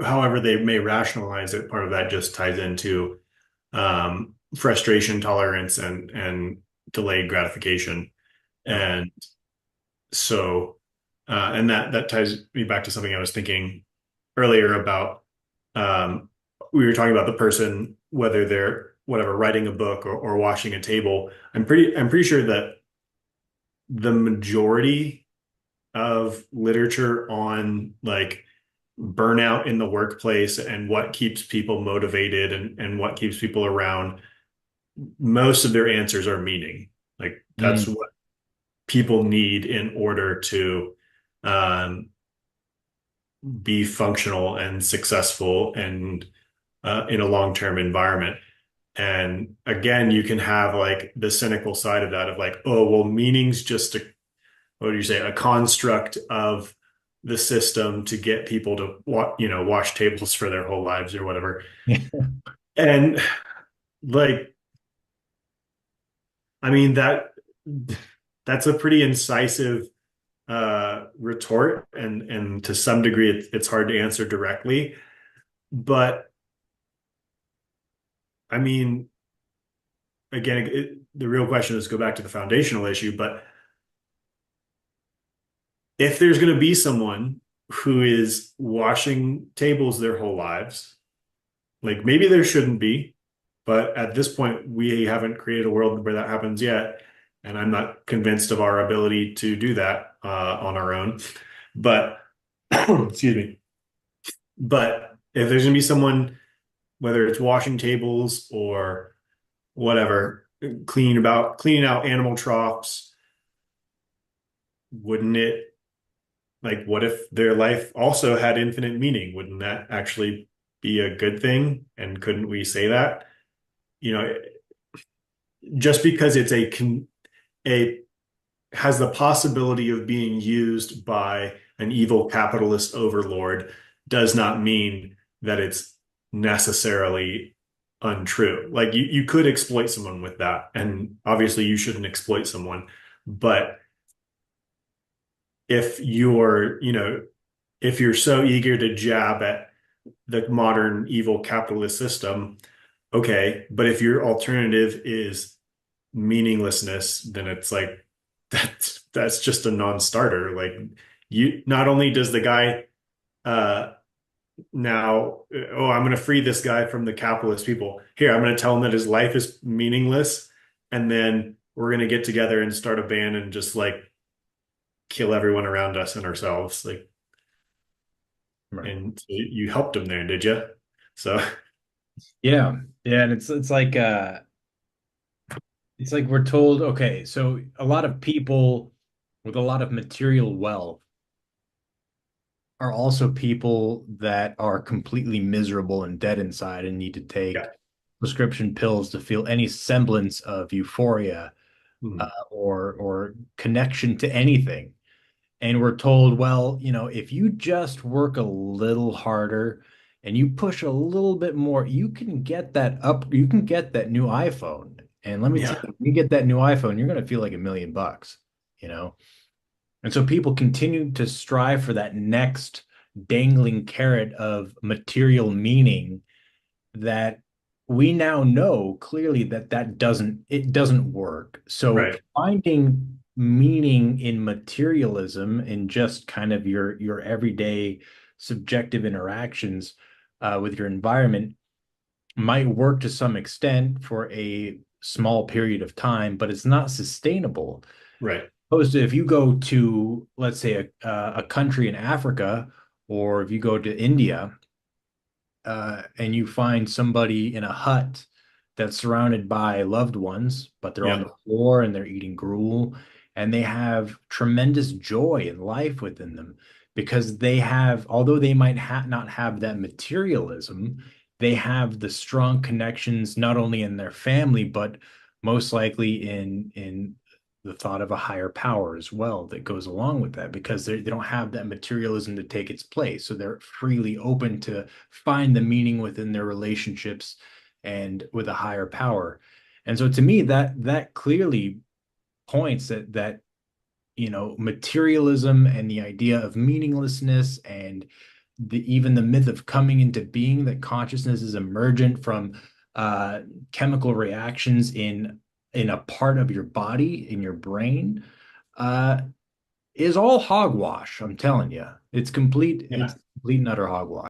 however they may rationalize it, part of that just ties into frustration tolerance and delayed gratification. Yeah. And so, and that ties me back to something I was thinking earlier about. Um, we were talking about the person, whether they're whatever writing a book or washing a table. I'm pretty sure that the majority of literature on like burnout in the workplace and what keeps people motivated and what keeps people around, most of their answers are meaning. Like that's Mm. what people need in order to um, be functional and successful and in a long-term environment. And again, you can have like the cynical side of that of like, oh, well, meaning's just a, what do you say, a construct of the system to get people to wash tables for their whole lives or whatever. And like, I mean that's a pretty incisive retort, and to some degree it's hard to answer directly. But I mean, again, the real question is go back to the foundational issue. But if there's going to be someone who is washing tables their whole lives, like maybe there shouldn't be, but at this point, we haven't created a world where that happens yet. And I'm not convinced of our ability to do that on our own. But excuse me. But if there's going to be someone, whether it's washing tables or whatever, cleaning out animal troughs, wouldn't it, like, what if their life also had infinite meaning? Wouldn't that actually be a good thing? And couldn't we say that? You know, just because it's a has the possibility of being used by an evil capitalist overlord does not mean that it's necessarily untrue. Like you could exploit someone with that, and obviously you shouldn't exploit someone. But if if you're so eager to jab at the modern evil capitalist system, okay. But if your alternative is meaninglessness, then it's like that's just a non-starter. Like you, not only does the guy uh now, oh, I'm going to free this guy from the capitalist people. Here, I'm going to tell him that his life is meaningless, and then we're going to get together and start a band and just like kill everyone around us and ourselves. Like, Right. and so you helped him there, did you? So, Yeah. Yeah, and it's like we're told, okay, so a lot of people with a lot of material wealth are also people that are completely miserable and dead inside and need to take yeah. prescription pills to feel any semblance of euphoria, Mhm. or connection to anything. And we're told, well, if you just work a little harder and you push a little bit more, you can get that new iPhone. And let me tell Yeah. you, when you get that new iPhone, you're going to feel like $1 million, you know? And so people continue to strive for that next dangling carrot of material meaning that we now know clearly it doesn't work. So Right. finding meaning in materialism in just kind of your everyday subjective interactions with your environment might work to some extent for a small period of time, but it's not sustainable. Right. Opposed to if you go to, let's say, a country in Africa, or if you go to India, and you find somebody in a hut that's surrounded by loved ones, but they're on Yeah. the floor and they're eating gruel, and they have tremendous joy in life within them because although they might not have that materialism, they have the strong connections not only in their family, but most likely in the thought of a higher power as well that goes along with that because they don't have that materialism to take its place. So they're freely open to find the meaning within their relationships and with a higher power. And so to me, that clearly points that materialism and the idea of meaninglessness and even the myth of coming into being, that consciousness is emergent from chemical reactions in a part of your body, in your brain, uh, is all hogwash. I'm telling you, it's Yeah. complete and utter hogwash.